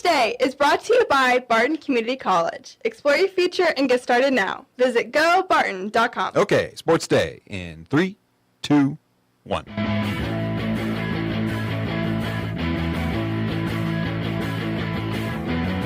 Sports Day is brought to you by Barton Community College. Explore your future and get started now. Visit gobarton.com. Okay, Sports Day in 3, 2, 1.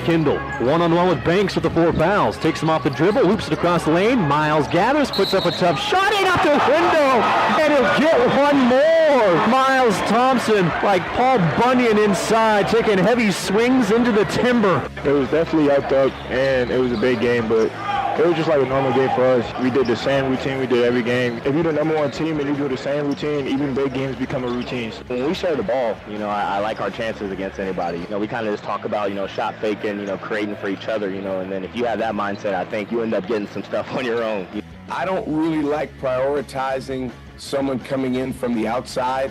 Kindle, one-on-one with Banks with the 4 fouls. Takes him off the dribble, loops it across the lane. Miles gathers, puts up a tough shot, ain't out the window, and he'll get one more. Miles Thompson, like Paul Bunyan inside, taking heavy swings into the timber. It was definitely upped up, and it was a big game, but it was just like a normal game for us. We did the same routine we did every game. If you're the number one team and you do the same routine, even big games become a routine. When we share the ball, I like our chances against anybody. We kind of just talk about, shot faking, creating for each other, and then if you have that mindset, I think you end up getting some stuff on your own. I don't really like prioritizing someone coming in from the outside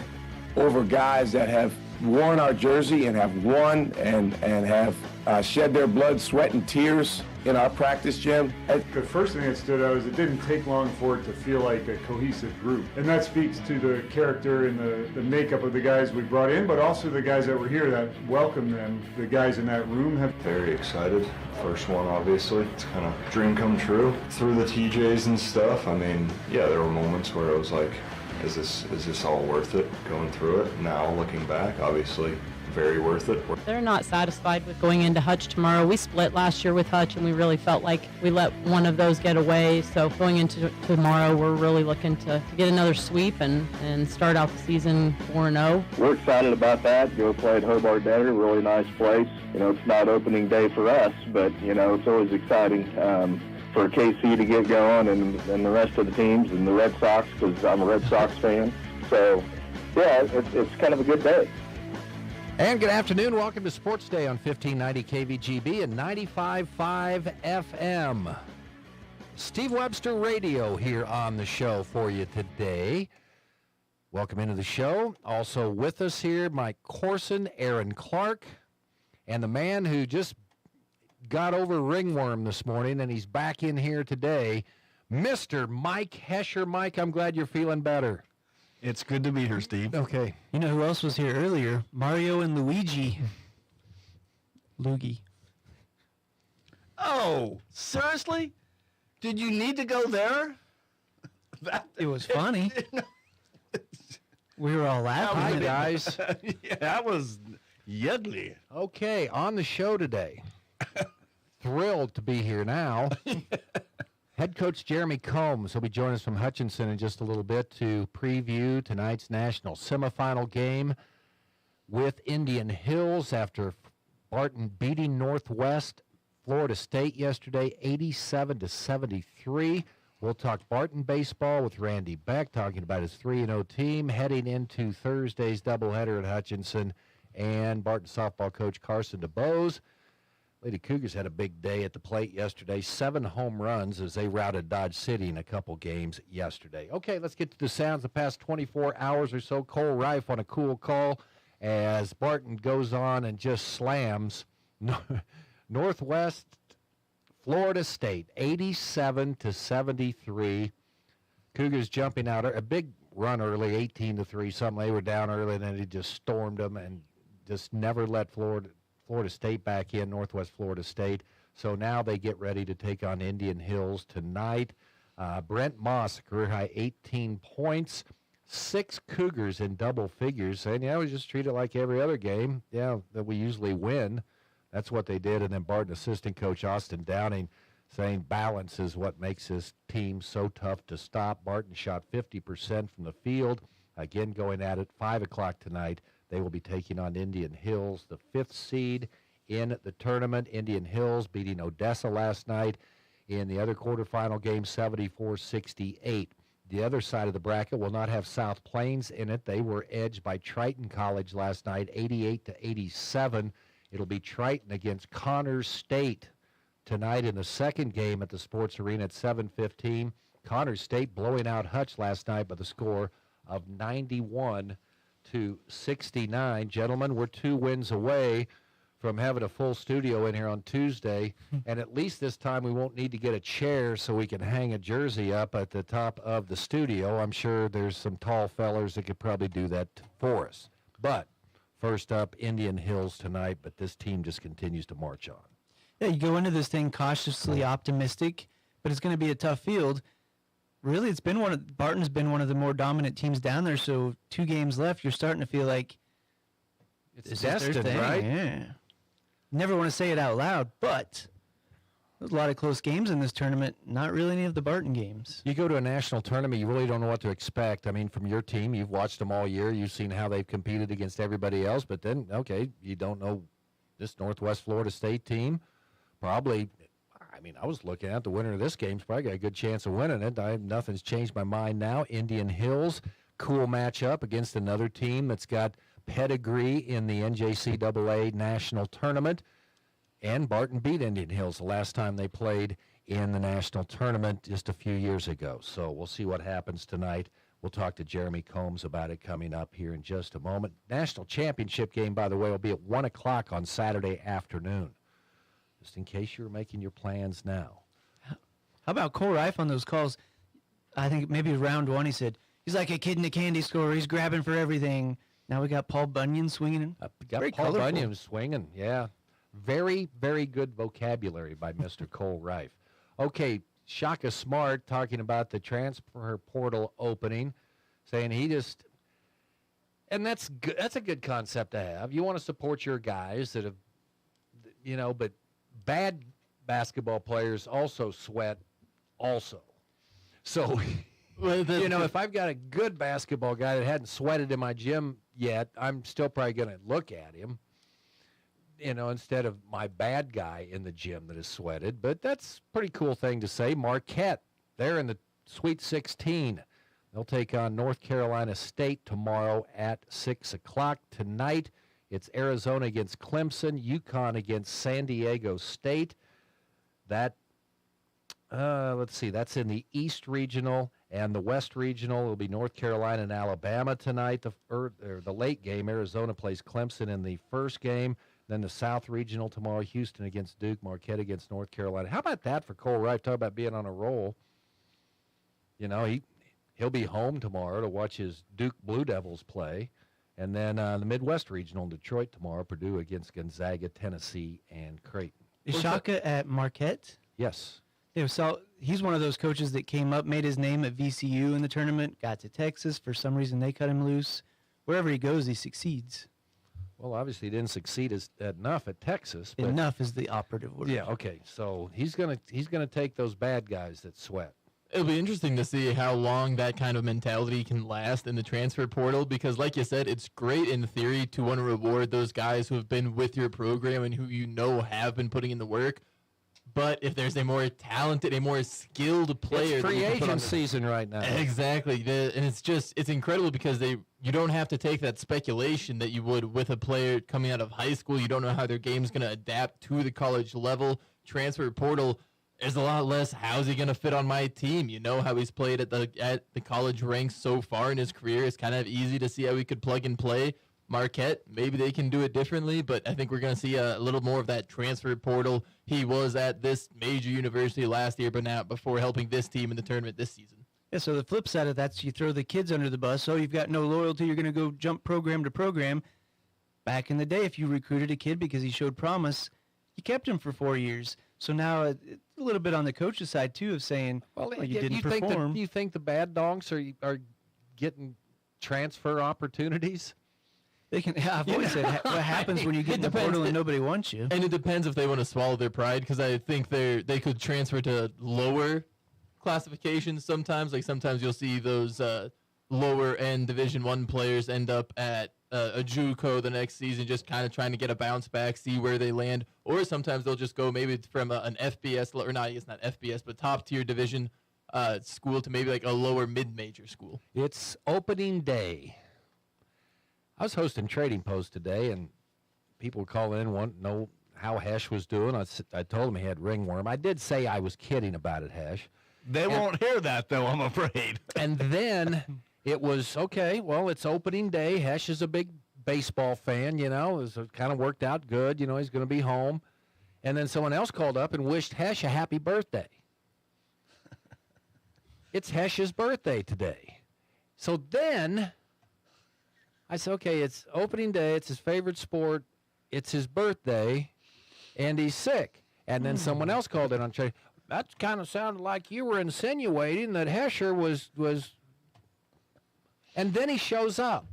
over guys that have worn our jersey and have won and have shed their blood, sweat, and tears in our practice gym. The first thing that stood out is it didn't take long for it to feel like a cohesive group. And that speaks to the character and the makeup of the guys we brought in, but also the guys that were here that welcomed them. The guys in that room have... Very excited. First one, obviously. It's kind of dream come true. Through the TJs and stuff, there were moments where I was like, is this all worth it going through it? Now, looking back, obviously, very worth it. They're not satisfied with going into Hutch tomorrow. We split last year with Hutch, and we really felt like we let one of those get away. So going into tomorrow, we're really looking to get another sweep and start out the season 4-0. We're excited about that. Go play at Hobart Dagger, really nice place. It's not opening day for us, but, it's always exciting for KC to get going and the rest of the teams and the Red Sox, because I'm a Red Sox fan. So, yeah, it's kind of a good day. And good afternoon. Welcome to Sports Day on 1590 KVGB and 95.5 FM. Steve Webster Radio here on the show for you today. Welcome into the show. Also with us here, Mike Corson, Aaron Clark, and the man who just got over ringworm this morning, and he's back in here today, Mr. Mike Hesher. Mike, I'm glad you're feeling better. It's good to be here, Steve. Okay. You know who else was here earlier? Mario and Luigi. Loogie. Oh, seriously? Did you need to go there? It was funny. We were all laughing. Hi, guys. Yeah, that was ugly. Okay, on the show today, thrilled to be here now. Head coach Jeremy Combs will be joining us from Hutchinson in just a little bit to preview tonight's national semifinal game with Indian Hills after Barton beating Northwest Florida State yesterday, 87-73. We'll talk Barton baseball with Randy Beck, talking about his 3-0 team heading into Thursday's doubleheader at Hutchinson, and Barton softball coach Carson DeBose. Lady Cougars had a big day at the plate yesterday. 7 home runs as they routed Dodge City in a couple games yesterday. Okay, let's get to the sounds the past 24 hours or so. Cole Reif on a cool call as Barton goes on and just slams Northwest Florida State, 87-73. Cougars jumping out. A big run early, 18-3. Something they were down early, and then he just stormed them and just never let Florida State back in, Northwest Florida State. So now they get ready to take on Indian Hills tonight. Brent Moss, career-high 18 points, 6 Cougars in double figures. And, we just treat it like every other game, that we usually win. That's what they did. And then Barton assistant coach Austin Downing saying balance is what makes this team so tough to stop. Barton shot 50% from the field. Again, going at it 5 o'clock tonight. They will be taking on Indian Hills, the 5th seed in the tournament. Indian Hills beating Odessa last night in the other quarterfinal game, 74-68. The other side of the bracket will not have South Plains in it. They were edged by Triton College last night, 88-87. It'll be Triton against Connors State tonight in the second game at the Sports Arena at 7:15. Connors State blowing out Hutch last night by the score of 91-69. Gentlemen, we're 2 wins away from having a full studio in here on Tuesday, and at least this time we won't need to get a chair so we can hang a jersey up at the top of the studio. I'm sure there's some tall fellers that could probably do that for us. But First up, Indian Hills tonight, but this team just continues to march on. Yeah, you go into this thing cautiously optimistic, but it's going to be a tough field. Really, Barton's been one of the more dominant teams down there, so 2 games left, you're starting to feel like it's destined, right? Yeah. Never want to say it out loud, but there's a lot of close games in this tournament, not really any of the Barton games. You go to a national tournament, you really don't know what to expect. I mean, from your team, you've watched them all year. You've seen how they've competed against everybody else, but then, okay, you don't know this Northwest Florida State team. Probably, I mean, I was looking at the winner of this game's probably got a good chance of winning it. Nothing's changed my mind now. Indian Hills, cool matchup against another team that's got pedigree in the NJCAA national tournament. And Barton beat Indian Hills the last time they played in the national tournament just a few years ago. So we'll see what happens tonight. We'll talk to Jeremy Combs about it coming up here in just a moment. National championship game, by the way, will be at 1 o'clock on Saturday afternoon, just in case you're making your plans now. How about Cole Reif on those calls? I think maybe round 1 he said, he's like a kid in a candy store. He's grabbing for everything. Now we got Paul Bunyan swinging. Got Very Paul colorful. Bunyan swinging, yeah. Very, very good vocabulary by Mr. Cole Reif. Okay, Shaka Smart talking about the transfer portal opening, saying he just, and that's good. That's a good concept to have. You want to support your guys that have, but bad basketball players also sweat also. So, if I've got a good basketball guy that hadn't sweated in my gym yet, I'm still probably going to look at him, instead of my bad guy in the gym that has sweated. But that's a pretty cool thing to say. Marquette, they're in the Sweet 16. They'll take on North Carolina State tomorrow at 6 o'clock. Tonight, it's Arizona against Clemson, UConn against San Diego State. That, let's see, that's in the East Regional, and the West Regional will be North Carolina and Alabama tonight. The late game, Arizona plays Clemson in the first game. Then the South Regional tomorrow, Houston against Duke, Marquette against North Carolina. How about that for Cole Reif? Talk about being on a roll. He'll be home tomorrow to watch his Duke Blue Devils play. And then the Midwest Regional in Detroit tomorrow, Purdue against Gonzaga, Tennessee, and Creighton. Is Shaka at Marquette? Yes. Yeah, so he's one of those coaches that came up, made his name at VCU in the tournament, got to Texas. For some reason, they cut him loose. Wherever he goes, he succeeds. Well, obviously, he didn't succeed enough at Texas. But enough is the operative word. Yeah, okay. So he's gonna take those bad guys that sweat. It'll be interesting to see how long that kind of mentality can last in the transfer portal because, like you said, it's great in theory to want to reward those guys who have been with your program and who have been putting in the work. But if there's a more talented, a more skilled player, it's free agent season right now. Exactly, and it's incredible because you don't have to take that speculation that you would with a player coming out of high school. You don't know how their game's going to adapt to the college level. Transfer portal, there's a lot less. How's he going to fit on my team? You know how he's played at the college ranks so far in his career. It's kind of easy to see how he could plug and play. Marquette, maybe they can do it differently, but I think we're going to see a little more of that transfer portal. He was at this major university last year, but now before helping this team in the tournament this season. Yeah, so the flip side of that's you throw the kids under the bus. So you've got no loyalty. You're going to go jump program to program. Back in the day, if you recruited a kid because he showed promise, you kept him for 4 years. So now it's a little bit on the coach's side, too, of saying, well you didn't perform. Do you think the bad dogs are getting transfer opportunities? They can. I've always said, what happens when you get in the portal and nobody wants you? And it depends if they want to swallow their pride, because I think they could transfer to lower classifications sometimes. Like sometimes you'll see those lower end Division I players end up at a JUCO the next season, just kind of trying to get a bounce back, see where they land. Or sometimes they'll just go maybe from an FBS, or not, it's not FBS, but top tier division school to maybe like a lower mid-major school. It's opening day. I was hosting Trading Post today, and people would call in, want to know how Hesh was doing. I told him he had ringworm. I did say I was kidding about it, Hesh. They won't hear that, though, I'm afraid. And then it was, okay, well, it's opening day. Hesh is a big baseball fan, It kind of worked out good. He's going to be home. And then someone else called up and wished Hesh a happy birthday. It's Hesh's birthday today. So then I said, okay, it's opening day. It's his favorite sport. It's his birthday, and he's sick. And then someone else called in on Chase. That kind of sounded like you were insinuating that Hesher was. And then he shows up.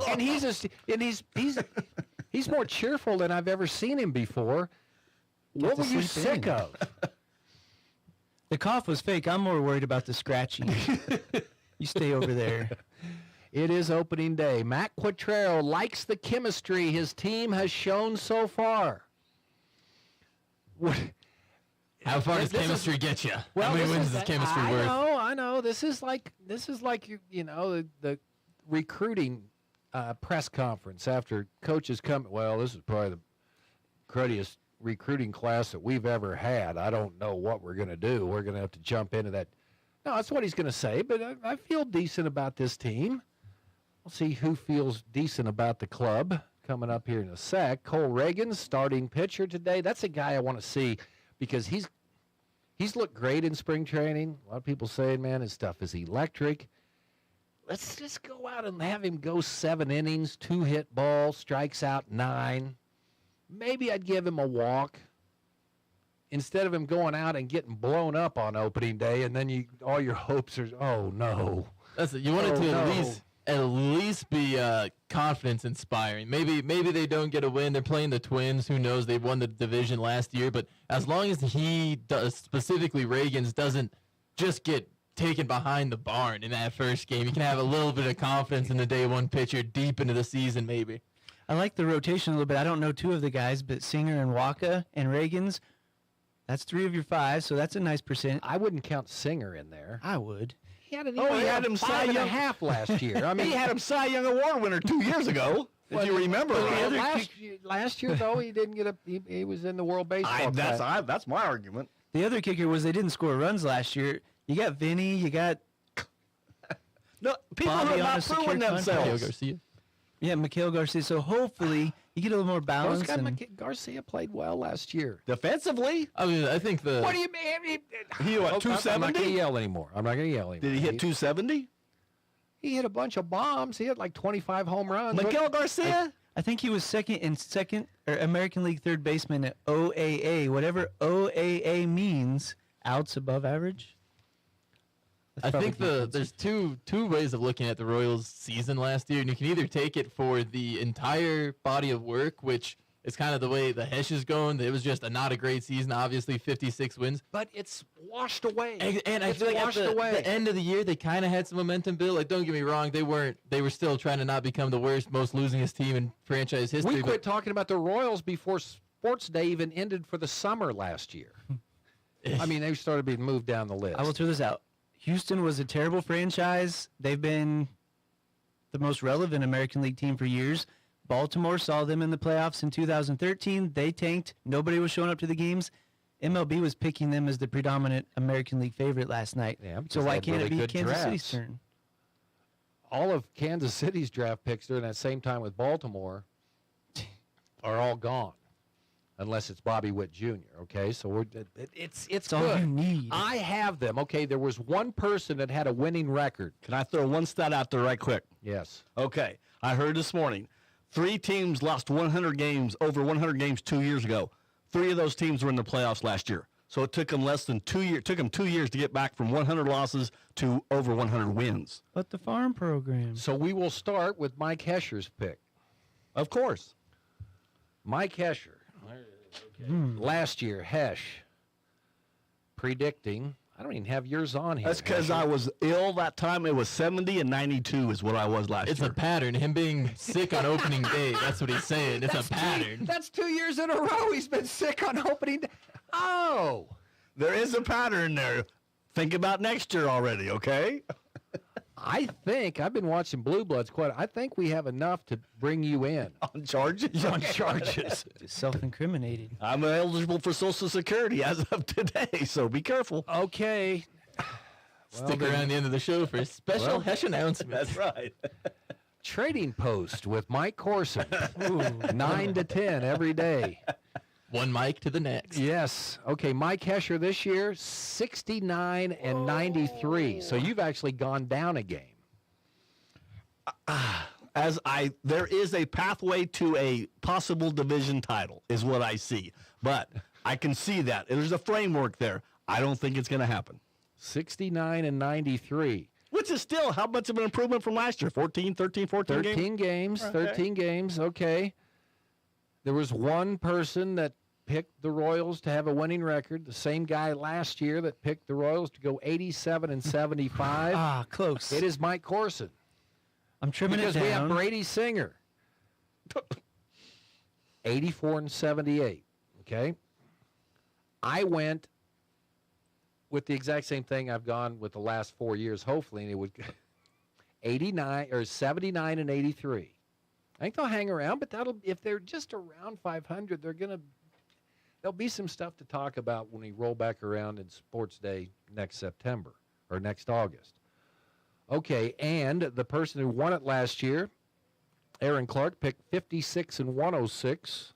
And he's more cheerful than I've ever seen him before. What were you sick of? The cough was fake. I'm more worried about the scratching. You stay over there. It is opening day. Matt Quatrero likes the chemistry his team has shown so far. How far does chemistry get you? How many wins is chemistry worth? I know. This is like the recruiting press conference after coaches come. Well, this is probably the cruddiest recruiting class that we've ever had. I don't know what we're going to do. We're going to have to jump into that. No, that's what he's going to say, but I feel decent about this team. We'll see who feels decent about the club coming up here in a sec. Cole Reagan, starting pitcher today. That's a guy I want to see because he's looked great in spring training. A lot of people saying, man, his stuff is electric. Let's just go out and have him go 7 innings, 2 hit balls, strikes out 9. Maybe I'd give him a walk instead of him going out and getting blown up on opening day, and then all your hopes are, oh no. That's it. You want it to at least be confidence inspiring. Maybe they don't get a win. They're playing the Twins. Who knows? They won the division last year. But as long as he does, specifically Reagan's, doesn't just get taken behind the barn in that first game, you can have a little bit of confidence in the day one pitcher deep into the season maybe. I like the rotation a little bit. I don't know 2 of the guys, but Singer and Waka and Reagan's, that's 3 of your 5, so that's a nice percent. I wouldn't count Singer in there. I would. He had him Cy Young last year. I mean, he had him Cy Young Award winner 2 years ago. If you remember, last year though he didn't get he was in the World Baseball. That's my argument. The other kicker was they didn't score runs last year. You got Vinny. You got people Bobby who are on a not secure proving themselves. Mikhail Garcia. Yeah, Mikhail Garcia. So hopefully you get a little more balance. Garcia played well last year. Defensively? I mean, I think the... What do you mean? He what, 270? I'm not going to yell anymore. Did he hit 270? He hit a bunch of bombs. He had like 25 home runs. Mikhail Garcia? I think he was second or American League third baseman at OAA. Whatever OAA means, outs above average. I think there's two ways of looking at the Royals' season last year, and you can either take it for the entire body of work, which is kind of the way the Hesh is going. It was just not a great season, obviously 56 wins. But it's washed away. And I feel like at the end of the year, they kind of had some momentum build. Like, don't get me wrong, they were still trying to not become the worst, most losingest team in franchise history. We quit talking about the Royals before Sports Day even ended for the summer last year. I mean, they started being moved down the list. I will throw this out. Houston was a terrible franchise. They've been the most relevant American League team for years. Baltimore saw them in the playoffs in 2013. They tanked. Nobody was showing up to the games. MLB was picking them as the predominant American League favorite last night. Yeah, so why can't really it be Kansas drafts. City's turn? All of Kansas City's draft picks during that same time with Baltimore are all gone. Unless it's Bobby Witt Jr., okay? So it's It's good. all you need. I have them, okay? There was one person that had a winning record. Can I throw one stat out there right quick? Yes. Okay. I heard this morning 3 teams lost 100 games, over 100 games 2 years ago. 3 of those teams were in the playoffs last year. So it took them less than 2 years. Took them 2 years to get back from 100 losses to over 100 wins. But the farm program. So we will start with Mike Hesher's pick. Of course. Mike Hesher. Last year, Hesh predicting. I don't even have yours on here. That's because I was ill that time. It was 70 and 92 is what I was last It's year. a pattern. Him being sick on opening day. That's what he's saying. It's a pattern. That's 2 years in a row he's been sick on opening day. Oh. There is a pattern there. Think about next year already, okay? I think, I've been watching Blue Bloods quite. I think we have enough to bring you in. On charges? On charges. Self-incriminated. I'm eligible for Social Security as of today, so be careful. Okay. Stick around the end of the show for a special Hesh announcement. That's right. Trading Post with Mike Corson. 9 to 10 every day. One mic to the next. Yes. Okay, Mike Hesher this year, 69 and 93. So you've actually gone down a game. There is a pathway to a possible division title, is what I see. But I can see that. There's a framework there. I don't think it's going to happen. 69 and 93. Which is still how much of an improvement from last year? 14 games? 13 games, okay. There was one person that picked the Royals to have a winning record, the same guy last year that picked the Royals to go 87 and 75. Close. It is Mike Corson. I'm trimming it down. Because we have Brady Singer. 84 and 78, okay? I went with the exact same thing I've gone with the last 4 years, hopefully, and it would 89 or 79 and 83. I think they'll hang around, but if they're just around 500, there'll be some stuff to talk about when we roll back around in Sports Day next September or next August. Okay, and the person who won it last year, Aaron Clark, picked 56 and 106.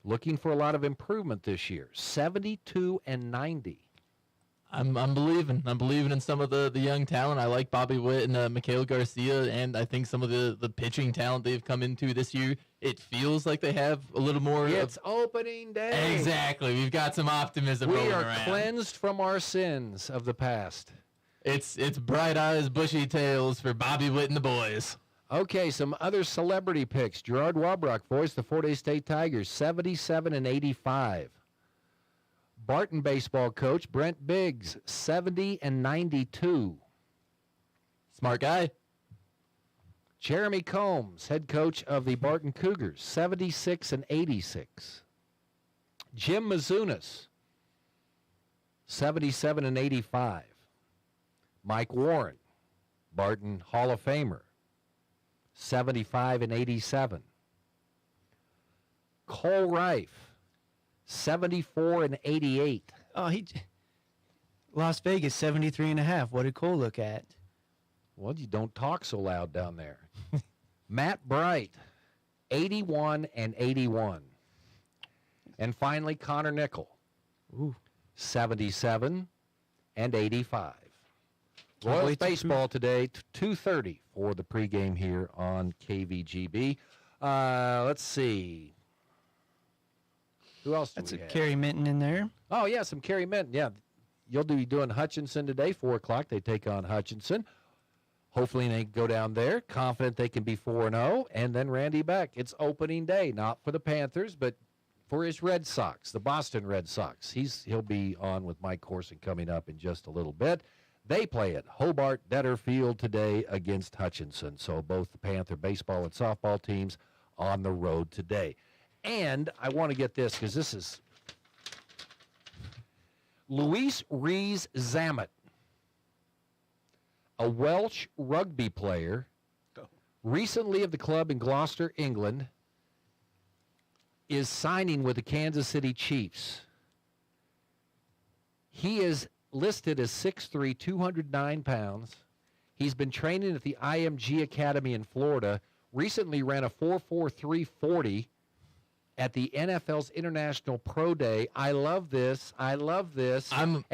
Looking for a lot of improvement this year, 72 and 90. I'm believing. I'm believing in some of the young talent. I like Bobby Witt and Mikhail Garcia, and I think some of the pitching talent they've come into this year, it feels like they have a little more. It's opening day. Exactly. We've got some optimism We rolling are around. cleansed from our sins of the past. It's bright eyes, bushy tails for Bobby Witt and the boys. Okay, some other celebrity picks. Gerard Wabrock voiced the Fort Hays State Tigers, 77 and 85. Barton baseball coach Brent Biggs, 70 and 92. Smart guy. Jeremy Combs, head coach of the Barton Cougars, 76 and 86. Jim Mizunas, 77 and 85. Mike Warren, Barton Hall of Famer, 75 and 87. Cole Rife, 74 and 88. Oh, Las Vegas, 73.5. What did Cole look at? Well, you don't talk so loud down there. Matt Bright, 81 and 81. And finally, Connor Nickel, 77 and 85. Royals baseball today, 2:30 for the pregame here on KVGB. Let's see. Who else do we have? Kerry Minton in there. Oh, yeah, some Kerry Minton. Yeah, you'll be doing Hutchinson today, 4 o'clock. They take on Hutchinson. Hopefully they go down there, confident they can be 4-0. And then Randy Beck. It's opening day, not for the Panthers, but for his Red Sox, the Boston Red Sox. He'll be on with Mike Corson coming up in just a little bit. They play at Hobart Detter Field today against Hutchinson. So both the Panther baseball and softball teams on the road today. And I want to get this because this is Luis Rees Zammit, a Welsh rugby player, recently of the club in Gloucester, England, is signing with the Kansas City Chiefs. He is listed as 6'3", 209 pounds. He's been training at the IMG Academy in Florida. Recently ran a 4.43 40 at the NFL's International Pro Day. I love this. You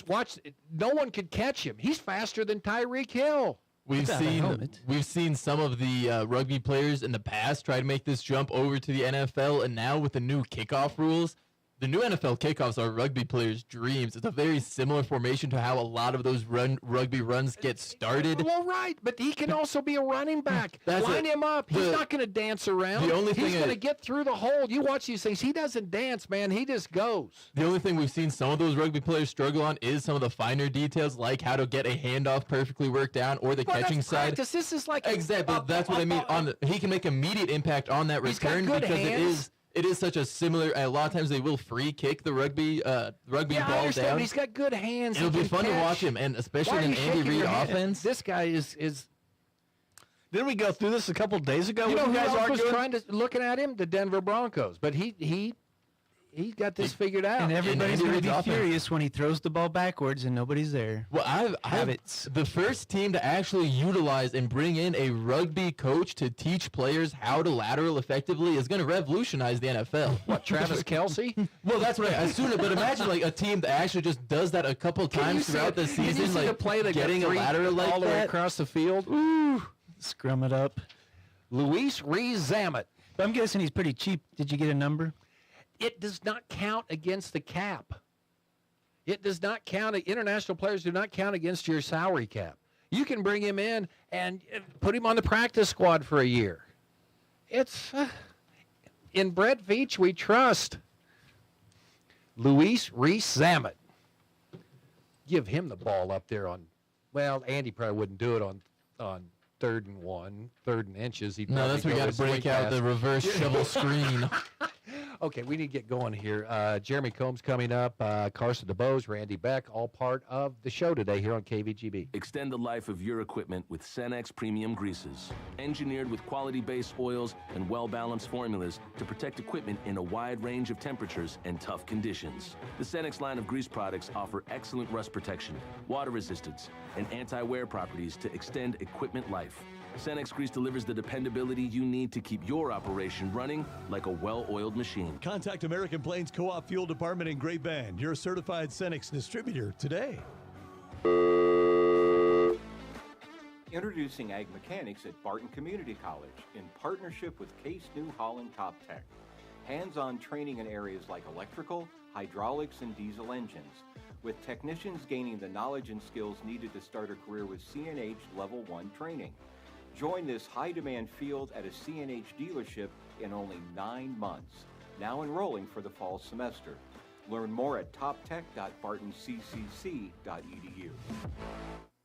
watch. No one could catch him. He's faster than Tyreek Hill. We've seen some of the rugby players in the past try to make this jump over to the NFL, and now with the new kickoff rules, the new NFL kickoffs are rugby players' dreams. It's a very similar formation to how a lot of those rugby runs get started. Well, right, but he can also be a running back. Line him up. He's not going to dance around. He's going to get through the hole. You watch these things. He doesn't dance, man. He just goes. The only thing we've seen some of those rugby players struggle on is some of the finer details, like how to get a handoff perfectly worked down or the catching side. Practice. This is like exactly. That's what I mean. He can make immediate impact on that return because it is such a similar. A lot of times they will free kick the rugby ball down. But he's got good hands. It'll be fun to watch him, and especially in an Andy Reid offense. This guy is. Didn't we go through this a couple days ago? You know who else was looking at him? The Denver Broncos. But he He's got this figured out. And everybody's Andy going to Reid's be offense. furious when he throws the ball backwards and nobody's there. Well, Habits. the first team to actually utilize and bring in a rugby coach to teach players how to lateral effectively is going to revolutionize the NFL. What, Travis Kelce? Well, that's what I assumed. But imagine like a team that actually just does that a couple times throughout the Can you season, see like the play that getting got a three lateral like all the way that. across the field? Ooh, scrum it up. Luis Rees-Zammit. But I'm guessing he's pretty cheap. Did you get a number? It does not count against the cap. It does not count. International players do not count against your salary cap. You can bring him in and put him on the practice squad for a year. It's in Brett Veach we trust. Luis Rees-Zammit. Give him the ball up there on. Well, Andy probably wouldn't do it on 3rd and 1, 3rd and inches. He'd No, that's where we got to break out the reverse shovel screen. Okay, we need to get going here. Jeremy Combs coming up, Carson DeBose, Randy Beck, all part of the show today here on KVGB. Extend the life of your equipment with Cenex Premium Greases. Engineered with quality-based oils and well-balanced formulas to protect equipment in a wide range of temperatures and tough conditions. The Cenex line of grease products offer excellent rust protection, water resistance, and anti-wear properties to extend equipment life. Cenex Grease delivers the dependability you need to keep your operation running like a well-oiled machine. Contact American Plains Co-op Fuel Department in Great Bend, your certified Cenex distributor today. Introducing Ag Mechanics at Barton Community College in partnership with Case New Holland Top Tech. Hands-on training in areas like electrical, hydraulics, and diesel engines, with technicians gaining the knowledge and skills needed to start a career with CNH Level 1 training. Join this high-demand field at a CNH dealership in only 9 months. Now enrolling for the fall semester. Learn more at toptech.bartoncccc.edu.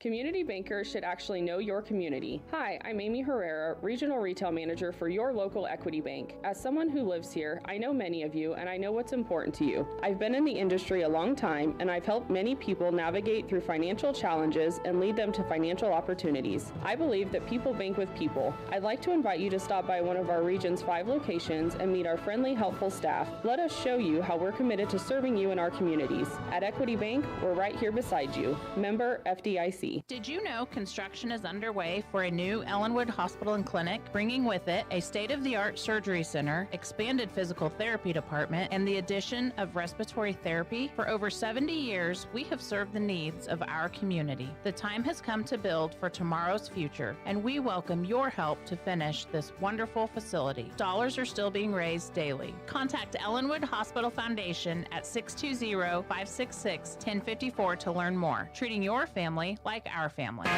Community bankers should actually know your community. Hi, I'm Amy Herrera, Regional Retail Manager for your local Equity Bank. As someone who lives here, I know many of you and I know what's important to you. I've been in the industry a long time and I've helped many people navigate through financial challenges and lead them to financial opportunities. I believe that people bank with people. I'd like to invite you to stop by one of our region's 5 locations and meet our friendly, helpful staff. Let us show you how we're committed to serving you in our communities. At Equity Bank, we're right here beside you. Member FDIC. Did you know construction is underway for a new Ellenwood Hospital and Clinic, bringing with it a state-of-the-art surgery center, expanded physical therapy department, and the addition of respiratory therapy? For over 70 years, we have served the needs of our community. The time has come to build for tomorrow's future, and we welcome your help to finish this wonderful facility. Dollars are still being raised daily. Contact Ellenwood Hospital Foundation at 620-566-1054 to learn more. Treating your family like our family.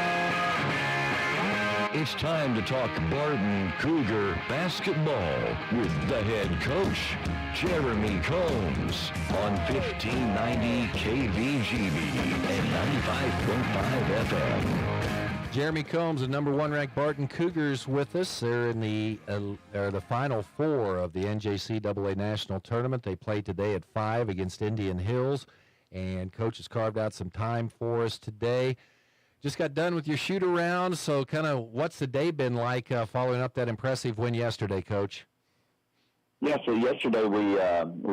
It's time to talk Barton Cougar basketball with the head coach, Jeremy Combs, on 1590 KVGB and 95.5 FM. Jeremy Combs, the number 1 ranked Barton Cougars, with us. They're in the Final Four of the NJCAA National Tournament. They played today at 5 against Indian Hills, and Coach has carved out some time for us today. Just got done with your shoot-around, so kind of what's the day been like following up that impressive win yesterday, Coach? Yeah, so yesterday we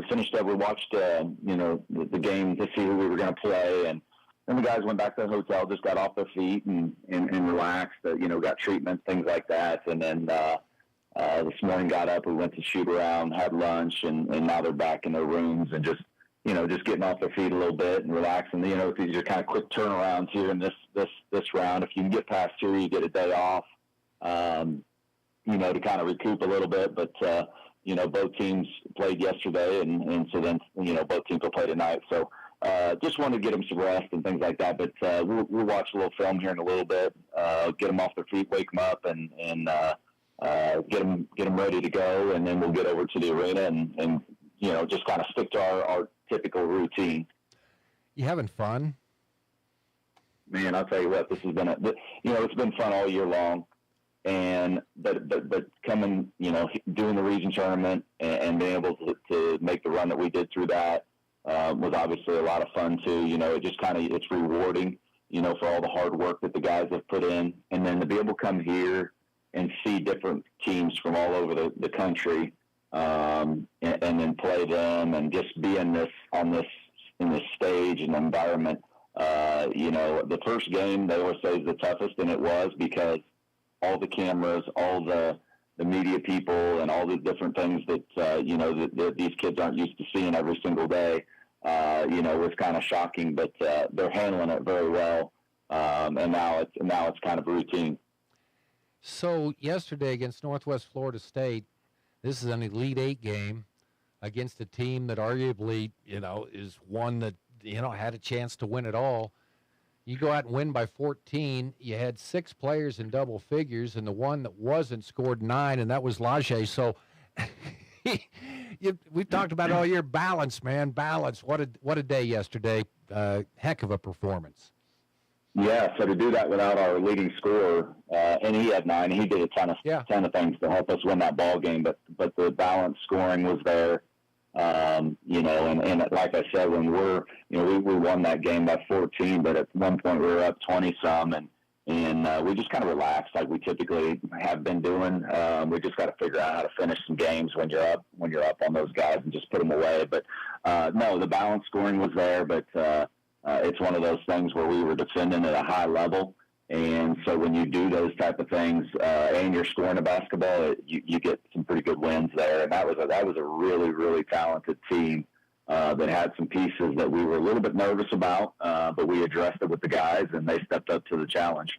finished up. We watched the game to see who we were going to play, and then the guys went back to the hotel, just got off their feet and relaxed. Got treatment, things like that, and then this morning got up. We went to shoot around, had lunch, and now they're back in their rooms and just getting off their feet a little bit and relaxing. These are kind of quick turnarounds here in this round. If you can get past here, you get a day off, to kind of recoup a little bit. But, both teams played yesterday, and so then, both teams will play tonight. So just wanted to get them some rest and things like that. But we'll watch a little film here in a little bit, get them off their feet, wake them up, and get them ready to go. And then we'll get over to the arena and just kind of stick to our typical routine. You having fun? Man, I'll tell you what, this has been it's been fun all year long, and but coming, doing the region tournament and being able to make the run that we did through that was obviously a lot of fun too. It just it's rewarding, for all the hard work that the guys have put in, and then to be able to come here and see different teams from all over the country. and then play them and just be in this stage and environment. The first game they always say is the toughest, and it was because all the cameras, all the media people, and all the different things that that these kids aren't used to seeing every single day. Was kind of shocking, but they're handling it very well, and now it's kind of routine. So yesterday against Northwest Florida State, this is an Elite Eight game against a team that arguably, is one that, had a chance to win it all. You go out and win by 14. You had 6 players in double figures, and the one that wasn't scored 9, and that was Laje. So we've talked about all year, balance, man, balance. What a day yesterday. Heck of a performance. Yeah, so to do that without our leading scorer, and he had 9, he did a ton of things to help us win that ball game. But the balance scoring was there, and like I said, when we won that game by 14, but at one point we were up 20-some, and we just kind of relaxed like we typically have been doing. We just got to figure out how to finish some games when you're up on those guys and just put them away. But no, the balance scoring was there, but. It's one of those things where we were defending at a high level, and so when you do those type of things and you're scoring a basketball, you get some pretty good wins there. And that was a really, really talented team that had some pieces that we were a little bit nervous about, but we addressed it with the guys, and they stepped up to the challenge.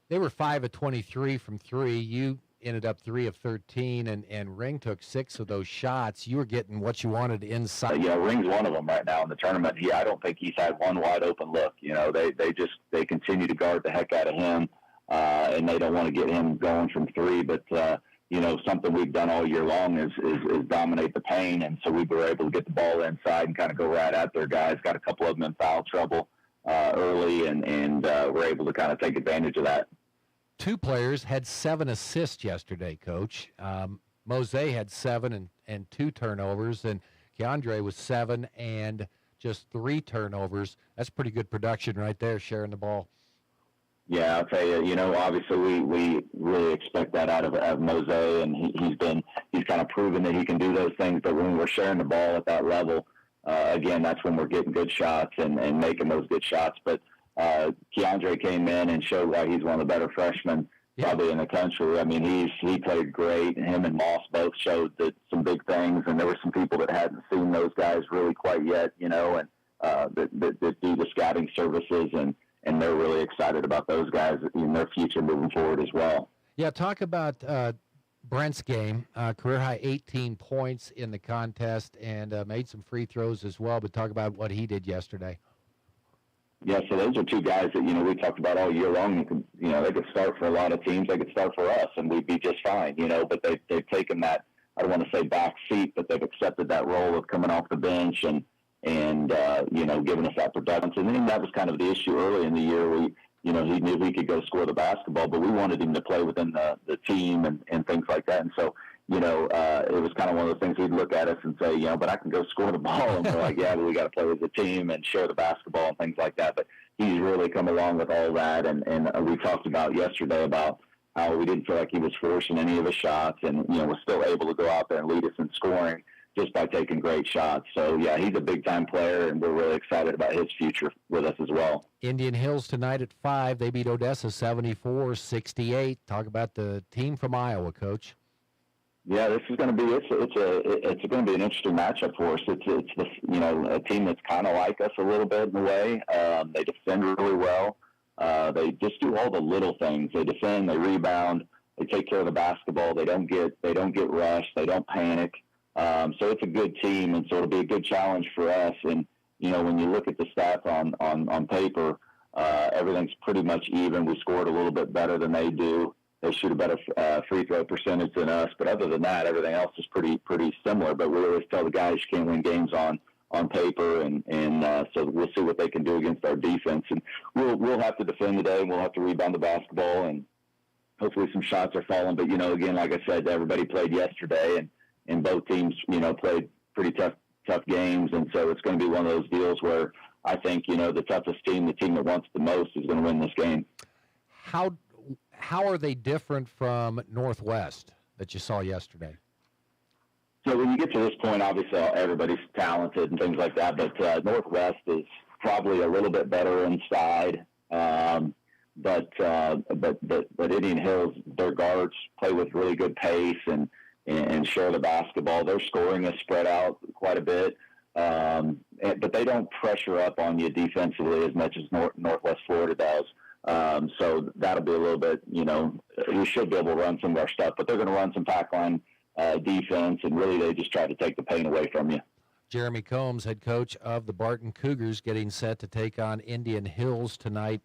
They were 5 of 23 from 3. You ended up 3 of 13, and Ring took 6 of those shots. You were getting what you wanted inside. Ring's one of them right now in the tournament. I don't think he's had one wide open look. They continue to guard the heck out of him, and they don't want to get him going from 3. But something we've done all year long is dominate the paint, and so we were able to get the ball inside and kind of go right at their guys. Got a couple of them in foul trouble early, and we're able to kind of take advantage of that. 2 players had 7 assists yesterday, Coach. Mose had 7 and 2 turnovers, and Keandre was 7 and just 3 turnovers. That's pretty good production right there, sharing the ball. Yeah, I'll tell you, obviously we really expect that out of Mose, and he's kind of proven that he can do those things. But when we're sharing the ball at that level, again, that's when we're getting good shots and making those good shots. But Keandre came in and showed why he's one of the better freshmen probably in the country. I mean, he played great, and him and Moss both showed some big things, and there were some people that hadn't seen those guys really quite yet, and that do the scouting services, and they're really excited about those guys in their future moving forward as well. Yeah, talk about Brent's game, career high 18 points in the contest, and made some free throws as well, but talk about what he did yesterday. Yeah, so those are 2 guys that, we talked about all year long. They could start for a lot of teams. They could start for us, and we'd be just fine, but they've taken that, I don't want to say back seat, but they've accepted that role of coming off the bench and giving us that production. And then that was kind of the issue early in the year. He knew he could go score the basketball, but we wanted him to play within the team and things like that. And so, it was kind of one of those things we'd look at us and say, but I can go score the ball. And we're like, yeah, but we got to play with the team and share the basketball and things like that. But he's really come along with all that. And we talked about yesterday about how we didn't feel like he was forcing any of his shots and, was still able to go out there and lead us in scoring just by taking great shots. So, yeah, he's a big-time player, and we're really excited about his future with us as well. Indian Hills tonight at 5. They beat Odessa 74-68. Talk about the team from Iowa, Coach. Yeah, this is going to be it's going to be an interesting matchup for us. It's a team that's kind of like us a little bit in a way. They defend really well. They just do all the little things. They defend, they rebound, they take care of the basketball. They don't get rushed. They don't panic. So it's a good team, and so it'll be a good challenge for us. And when you look at the stats on paper, everything's pretty much even. We scored a little bit better than they do. They shoot a better free throw percentage than us, but other than that, everything else is pretty similar. But we always tell the guys you can't win games on paper, and so we'll see what they can do against our defense. And we'll have to defend today, and we'll have to rebound the basketball, and hopefully some shots are falling. But again, like I said, everybody played yesterday, and both teams played pretty tough games, and so it's going to be one of those deals where I think the toughest team, the team that wants the most, is going to win this game. How are they different from Northwest that you saw yesterday? So when you get to this point, obviously everybody's talented and things like that, but Northwest is probably a little bit better inside. But Indian Hills, their guards play with really good pace and share the basketball. Their scoring is spread out quite a bit, but they don't pressure up on you defensively as much as Northwest Florida does. So that'll be a little bit, we should be able to run some of our stuff, but they're going to run some pack line defense, and really they just try to take the pain away from you. Jeremy Combs, head coach of the Barton Cougars, getting set to take on Indian Hills tonight.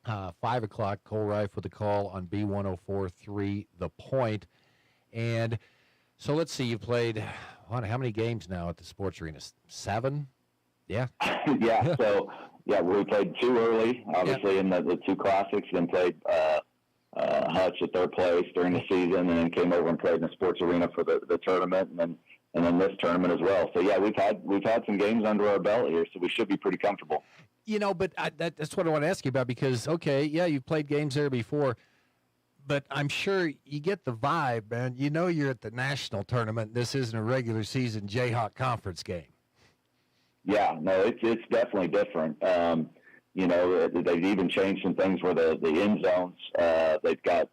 5 o'clock, Cole Rife with the call on B104.3 The Point. And so let's see, you played, how many games now at the Sports Arena? 7? Yeah? Yeah, so, we played 2 early, obviously, in the 2 classics, then played Hutch at their place during the season, and then came over and played in the Sports Arena for the tournament, and then this tournament as well. So, yeah, we've had some games under our belt here, so we should be pretty comfortable. But that's what I want to ask you about because, you've played games there before, but I'm sure you get the vibe, man. You're at the national tournament. This isn't a regular season Jayhawk conference game. Yeah, no, it's definitely different. They've even changed some things where the end zones, they've got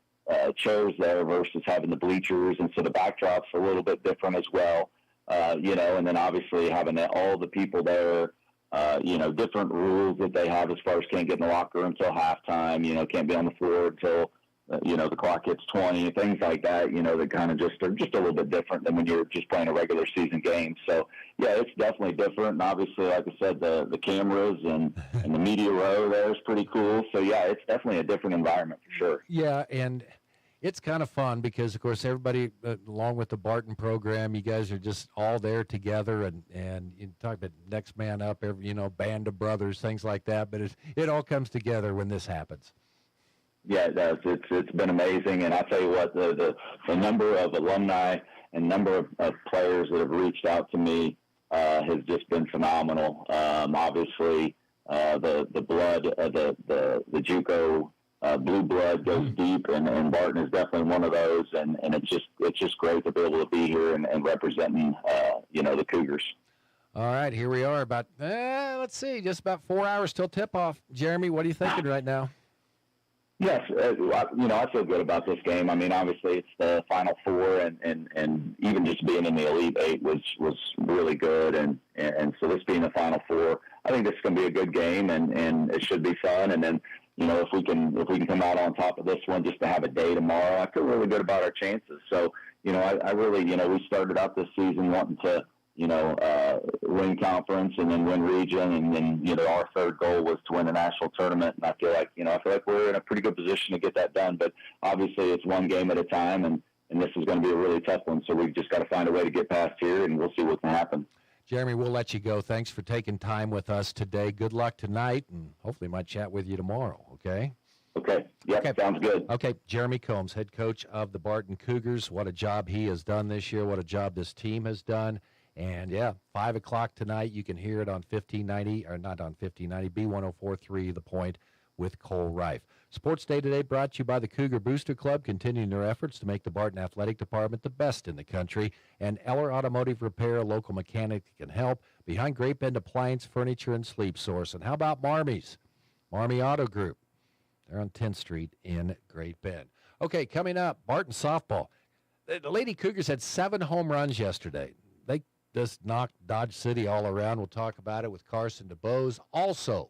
chairs there versus having the bleachers, and so the backdrop's a little bit different as well. And then obviously having all the people there. Different rules that they have as far as can't get in the locker room until halftime, can't be on the floor until, the clock hits 20, things like that, that kind of are just a little bit different than when you're just playing a regular season game. So, yeah, it's definitely different. And obviously, like I said, the cameras and the media row there is pretty cool. So, yeah, it's definitely a different environment for sure. Yeah, and it's kind of fun because, of course, everybody, along with the Barton program, you guys are just all there together, and you talk about next man up, band of brothers, things like that. But it all comes together when this happens. Yeah, it does. It's been amazing, and I tell you what, the number of alumni and number of players that have reached out to me has just been phenomenal. Obviously, the blood, the JUCO. Blue blood goes deep, and Barton is definitely one of those, and it's just great to be able to be here and representing the Cougars. All right, here we are about just about 4 hours till tip off. Jeremy, what are you thinking right now? Yes, I feel good about this game. I mean, obviously it's the Final Four, and even just being in the Elite Eight was really good, and so this being the Final Four, I think this is going to be a good game, and it should be fun, and then. If we can come out on top of this one just to have a day tomorrow, I feel really good about our chances. So, I really, we started out this season wanting to, win conference and then win region. And then, our third goal was to win the national tournament. And I feel like we're in a pretty good position to get that done. But obviously it's one game at a time, and this is going to be a really tough one. So we've just got to find a way to get past here, and we'll see what can happen. Jeremy, we'll let you go. Thanks for taking time with us today. Good luck tonight, and hopefully might chat with you tomorrow, okay? Okay. Yep, okay. Sounds good. Okay, Jeremy Combs, head coach of the Barton Cougars. What a job he has done this year. What a job this team has done. And, 5 o'clock tonight, you can hear it on 1590, or not on 1590, B104.3 The Point with Cole Rife. Sports Day today brought to you by the Cougar Booster Club, continuing their efforts to make the Barton Athletic Department the best in the country, and Eller Automotive Repair, a local mechanic that can help, behind Great Bend Appliance, Furniture, and Sleep Source. And how about Marmy's? Marmy Auto Group. They're on 10th Street in Great Bend. Okay, coming up, Barton softball. The Lady Cougars had 7 home runs yesterday. They just knocked Dodge City all around. We'll talk about it with Carson DeBose. Also,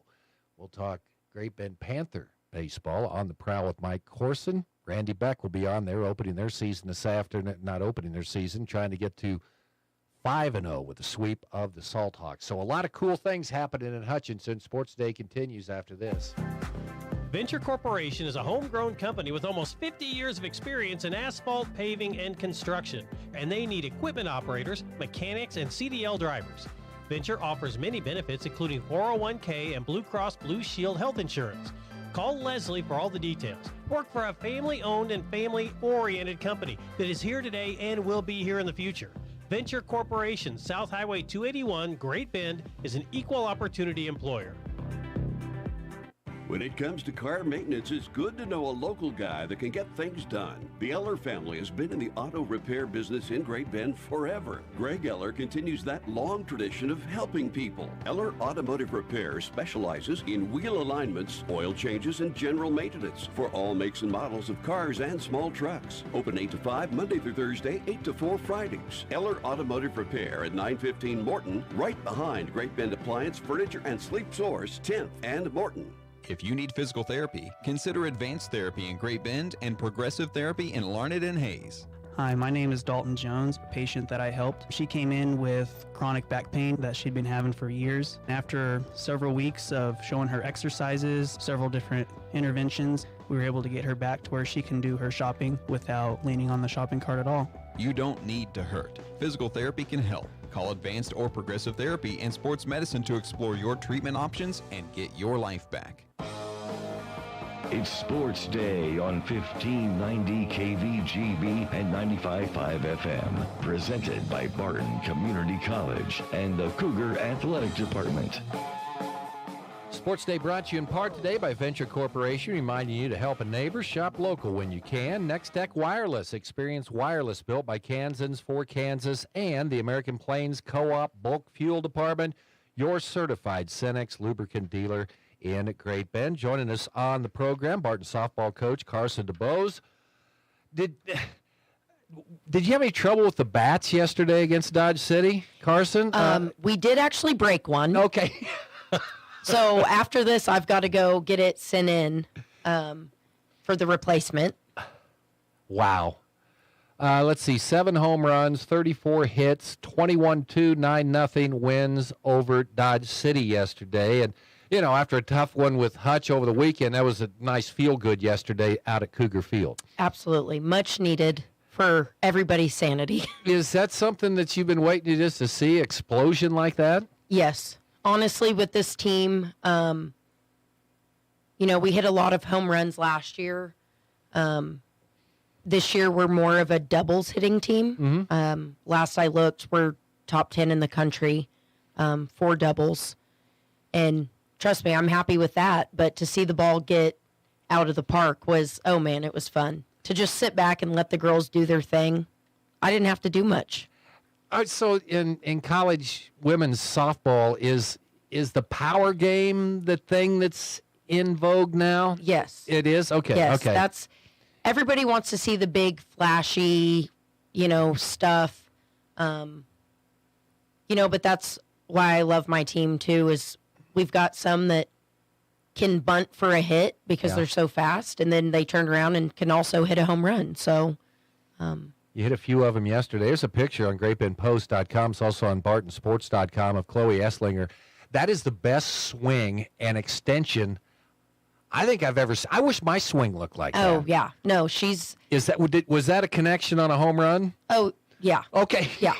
we'll talk Great Bend Panther baseball on the prowl with Mike Corson. Randy Beck will be on there opening their season this afternoon, not opening their season, trying to get to 5-0 with the sweep of the Salt Hawks. So a lot of cool things happening in Hutchinson. Sports Day continues after this. Venture Corporation is a homegrown company with almost 50 years of experience in asphalt, paving, and construction, and they need equipment operators, mechanics, and CDL drivers. Venture offers many benefits, including 401k and Blue Cross Blue Shield health insurance. Call Leslie for all the details. Work for a family-owned and family-oriented company that is here today and will be here in the future. Venture Corporation, South Highway 281, Great Bend, is an equal opportunity employer. When it comes to car maintenance, it's good to know a local guy that can get things done. The Eller family has been in the auto repair business in Great Bend forever. Greg Eller continues that long tradition of helping people. Eller Automotive Repair specializes in wheel alignments, oil changes, and general maintenance for all makes and models of cars and small trucks. Open 8 to 5 Monday through Thursday, 8 to 4 Fridays. Eller Automotive Repair at 915 Morton, right behind Great Bend Appliance, Furniture, and Sleep Source, 10th and Morton. If you need physical therapy, consider Advanced Therapy in Great Bend and Progressive Therapy in Larned and Hayes. Hi, my name is Dalton Jones, a patient that I helped. She came in with chronic back pain that she'd been having for years. After several weeks of showing her exercises, several different interventions, we were able to get her back to where she can do her shopping without leaning on the shopping cart at all. You don't need to hurt. Physical therapy can help. Call Advanced or Progressive Therapy and Sports Medicine to explore your treatment options and get your life back. It's Sports Day on 1590 KVGB and 95.5 FM. Presented by Barton Community College and the Cougar Athletic Department. Sports Day brought to you in part today by Venture Corporation, reminding you to help a neighbor. Shop local when you can. Nextech Wireless. Experience wireless built by Kansans for Kansas and the American Plains Co-op Bulk Fuel Department, your certified Cenex lubricant dealer in Great Bend. Joining us on the program, Barton softball coach Carson DeBose. Did you have any trouble with the bats yesterday against Dodge City, Carson? We did actually break one. Okay. So after this, I've got to go get it sent in for the replacement. Wow. Let's see, 7 home runs, 34 hits, 21-2, 9-0 wins over Dodge City yesterday. And, you know, after a tough one with Hutch over the weekend, that was a nice feel-good yesterday out at Cougar Field. Absolutely. Much needed for everybody's sanity. Is that something that you've been waiting just to see, explosion like that? Yes. Honestly, with this team, you know, we hit a lot of home runs last year. This year, we're more of a doubles hitting team. Mm-hmm. Last I looked, we're top 10 in the country for doubles. And trust me, I'm happy with that. But to see the ball get out of the park was, oh, man, it was fun. To just sit back and let the girls do their thing, I didn't have to do much. So in college women's softball, is the power game the thing that's in vogue now? Yes. It is? Okay. Yes, okay. that's everybody wants to see the big flashy, you know, stuff. You know, but that's why I love my team too, is we've got some that can bunt for a hit because they're so fast, and then they turn around and can also hit a home run. So you hit a few of them yesterday. There's a picture on GreatBendPost.com. It's also on BartonSports.com of Chloe Esslinger. That is the best swing and extension I think I've ever seen. I wish my swing looked like that. Oh, yeah. No, she's... Was that a connection on a home run? Oh, yeah. Okay. Yeah.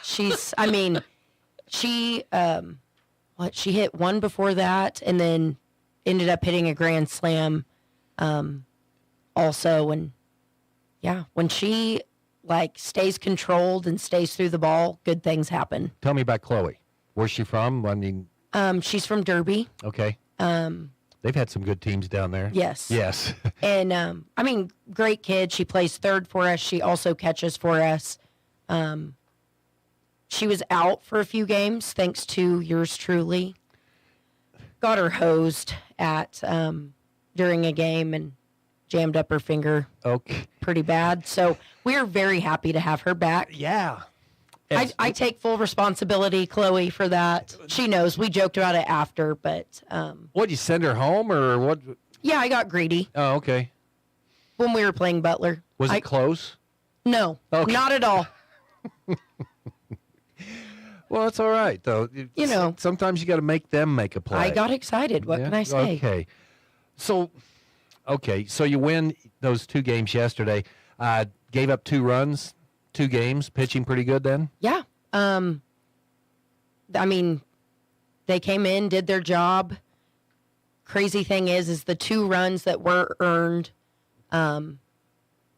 She's, I mean, she hit one before that and then ended up hitting a grand slam also. And, yeah, when she... stays controlled and stays through the ball, good things happen. Tell me about Chloe. Where's she from? I mean, she's from Derby. Okay. They've had some good teams down there. Yes. Yes. And, I mean, great kid. She plays third for us. She also catches for us. She was out for a few games, thanks to yours truly. Got her hosed at during a game and jammed up her finger. Okay. Pretty bad. So we are very happy to have her back. Yeah. I take full responsibility, Chloe, for that. She knows. We joked about it after, but... What, you send her home or what? Yeah, I got greedy. Oh, okay. When we were playing Butler. Was it close? No, okay. Not at all. Well, it's all right, though. You know. Sometimes you got to make them make a play. I got excited. What can I say? Okay. So you win those 2 games yesterday. Gave up 2 runs, 2 games, pitching pretty good then? Yeah. I mean, they came in, did their job. Crazy thing is the 2 runs that were earned,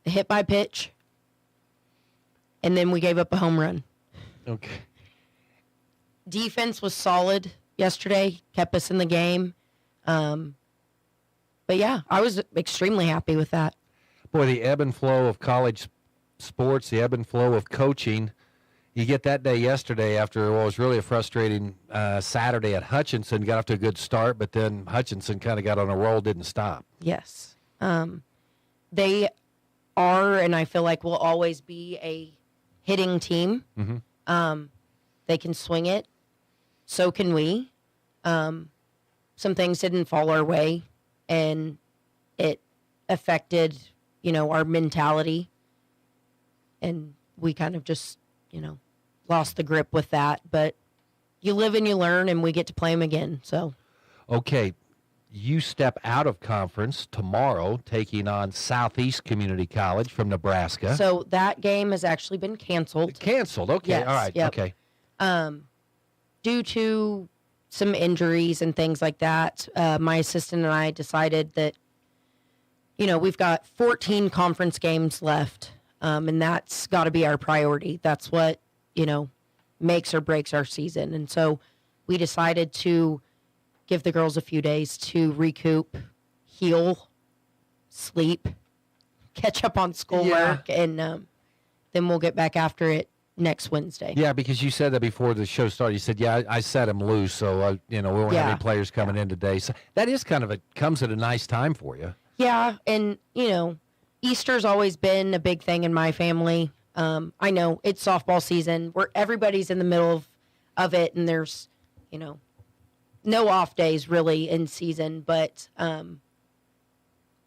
hit by pitch, and then we gave up a home run. Okay. Defense was solid yesterday, kept us in the game. But yeah, I was extremely happy with that. Boy, the ebb and flow of college sports, the ebb and flow of coaching. You get that day yesterday after what was really a frustrating Saturday at Hutchinson. Got off to a good start, but then Hutchinson kind of got on a roll, didn't stop. Yes. They are, and I feel like will always be a hitting team. Mm-hmm. They can swing it. So can we. Some things didn't fall our way, and it affected, our mentality. And we kind of just, lost the grip with that. But you live and you learn, and we get to play them again. So, okay, you step out of conference tomorrow, taking on Southeast Community College from Nebraska. So that game has actually been canceled. Canceled. Okay. Yes, All right. yep. Okay. Due to some injuries and things like that, my assistant and I decided that, we've got 14 conference games left, and that's got to be our priority. That's what, makes or breaks our season. And so we decided to give the girls a few days to recoup, heal, sleep, catch up on schoolwork, and then we'll get back after it next Wednesday. Yeah, because you said that before the show started. You said, I set him loose, so, we won't have any players coming in today. So that is comes at a nice time for you. Yeah, and, Easter's always been a big thing in my family. I know it's softball season where everybody's in the middle of it, and there's, no off days really in season, but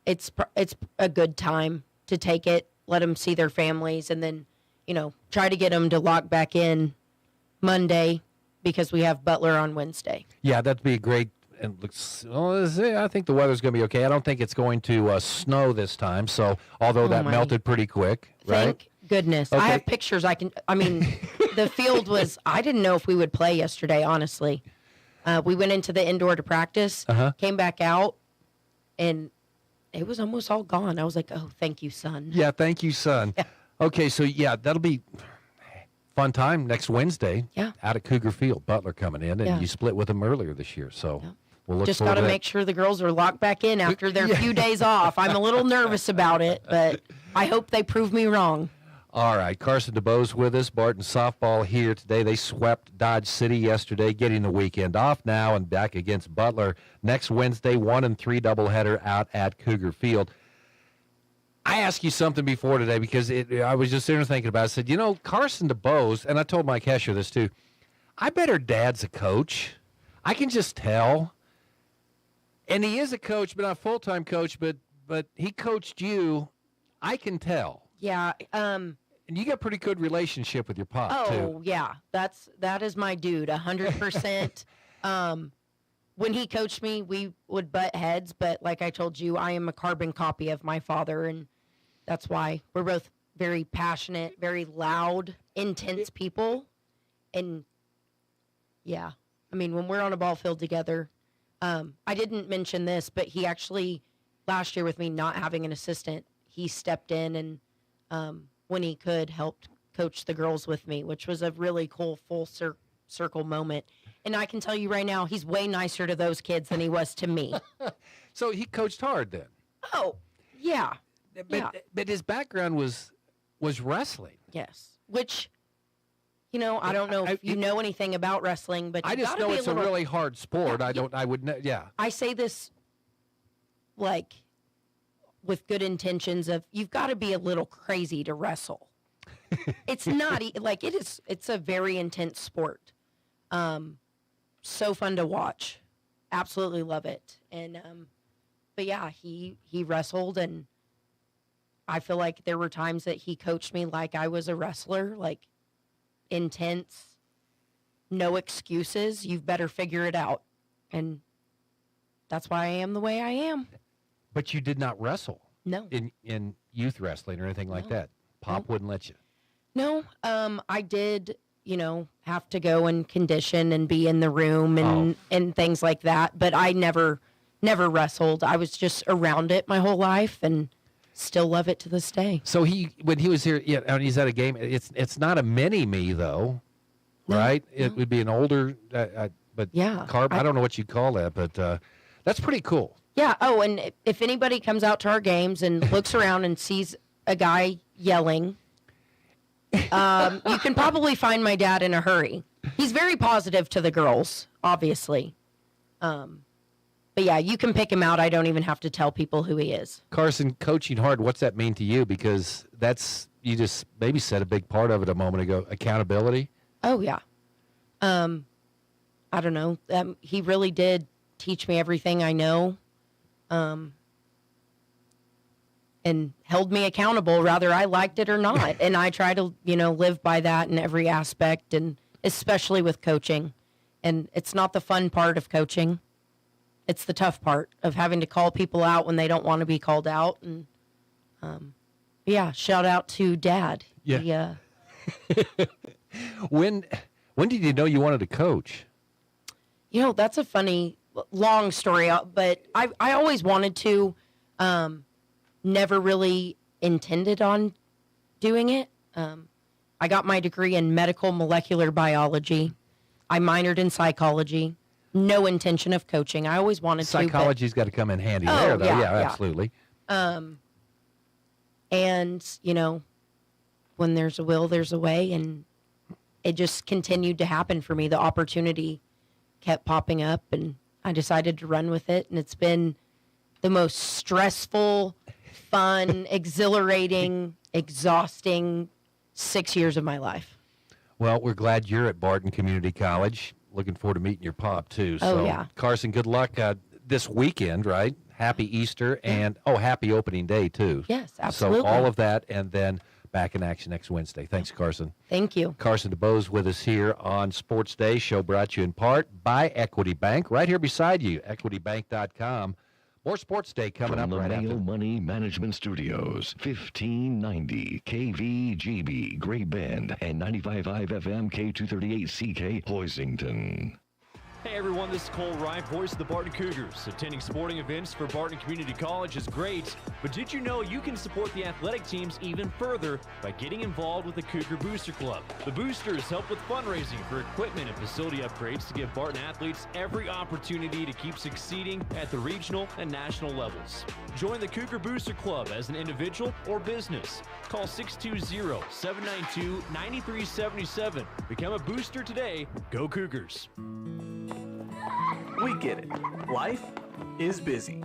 it's a good time to take it, let them see their families, and then, try to get them to lock back in Monday because we have Butler on Wednesday. Yeah, that'd be great. And I think the weather's going to be okay. I don't think it's going to snow this time. So, although that melted pretty quick, right? Thank goodness. Okay. I have pictures. The field was, I didn't know if we would play yesterday, honestly. We went into the indoor to practice, came back out, and it was almost all gone. I was like, oh, thank you, son. Yeah, thank you, son. Yeah. Okay, so, that'll be fun time next Wednesday. Yeah. Out at Cougar Field, Butler coming in, and you split with them earlier this year. So we'll look just forward got to to make sure the girls are locked back in after their few days off. I'm a little nervous about it, but I hope they prove me wrong. All right, Carson DeBose with us. Barton softball here today. They swept Dodge City yesterday, getting the weekend off now and back against Butler next Wednesday, 1-3 doubleheader out at Cougar Field. I asked you something before today because I was just sitting there thinking about it. I said, Carson DeBose, and I told Mike Hesher this too, I bet her dad's a coach. I can just tell. And he is a coach, but not a full-time coach, but he coached you. I can tell. Yeah. And you got a pretty good relationship with your pop, too. Oh, yeah. That is my dude, 100%. When he coached me, we would butt heads, but like I told you, I am a carbon copy of my father, and that's why we're both very passionate, very loud, intense people. And, yeah, when we're on a ball field together, I didn't mention this, but he actually, last year with me not having an assistant, he stepped in and when he could, helped coach the girls with me, which was a really cool full circle moment. And I can tell you right now, he's way nicer to those kids than he was to me. So he coached hard then? Oh, yeah. But his background was wrestling. Yes. Which, I don't know if you know anything about wrestling, but I just know it's a really hard sport. I say this like with good intentions of you've got to be a little crazy to wrestle. It's not like it is. It's a very intense sport. So fun to watch. Absolutely love it. And but yeah, he wrestled, and I feel like there were times that he coached me like I was a wrestler, like intense, no excuses. You've better figure it out. And that's why I am the way I am. But you did not wrestle. No. In youth wrestling or anything like that. Pop wouldn't let you. No. I did, have to go and condition and be in the room and things like that. But I never wrestled. I was just around it my whole life and still love it to this day. So when he was here, and he's at a game, it's not a mini-me though, right? No. It would be an older, but yeah, I don't know what you call that, but that's pretty cool. Yeah. Oh, and if anybody comes out to our games and looks around and sees a guy yelling, you can probably find my dad in a hurry. He's very positive to the girls, obviously. But yeah, you can pick him out. I don't even have to tell people who he is. Carson, coaching hard, what's that mean to you? Because you just maybe said a big part of it a moment ago, accountability. Oh, yeah. I don't know. He really did teach me everything I know, and held me accountable, whether I liked it or not. And I try to, live by that in every aspect, and especially with coaching. And it's not the fun part of coaching. It's the tough part of having to call people out when they don't want to be called out. And yeah, shout out to Dad. Yeah. When did you know you wanted to coach? That's a funny, long story, but I always wanted to, never really intended on doing it. I got my degree in medical molecular biology. I minored in psychology. No intention of coaching. I always wanted to. Psychology's got to come in handy there, though. Yeah, absolutely. And, when there's a will, there's a way. And it just continued to happen for me. The opportunity kept popping up, and I decided to run with it. And it's been the most stressful, fun, exhilarating, exhausting 6 years of my life. Well, we're glad you're at Barton Community College. Looking forward to meeting your pop, too. So, yeah. Carson, good luck this weekend, right? Happy Easter, and, happy opening day, too. Yes, absolutely. So all of that, and then back in action next Wednesday. Thanks, Carson. Thank you. Carson DeBose with us here on Sports Day. Show brought to you in part by Equity Bank, right here beside you, equitybank.com. More Sports Day coming up right after. From the Mayo Money Management Studios, 1590 KVGB, Great Bend, and 95.5 FM K238CK, Hoisington. Hey everyone, this is Cole Wright, voice of the Barton Cougars. Attending sporting events for Barton Community College is great, but did you know you can support the athletic teams even further by getting involved with the Cougar Booster Club? The Boosters help with fundraising for equipment and facility upgrades to give Barton athletes every opportunity to keep succeeding at the regional and national levels. Join the Cougar Booster Club as an individual or business. Call 620-792-9377. Become a booster today. Go Cougars. We get it. Life is busy.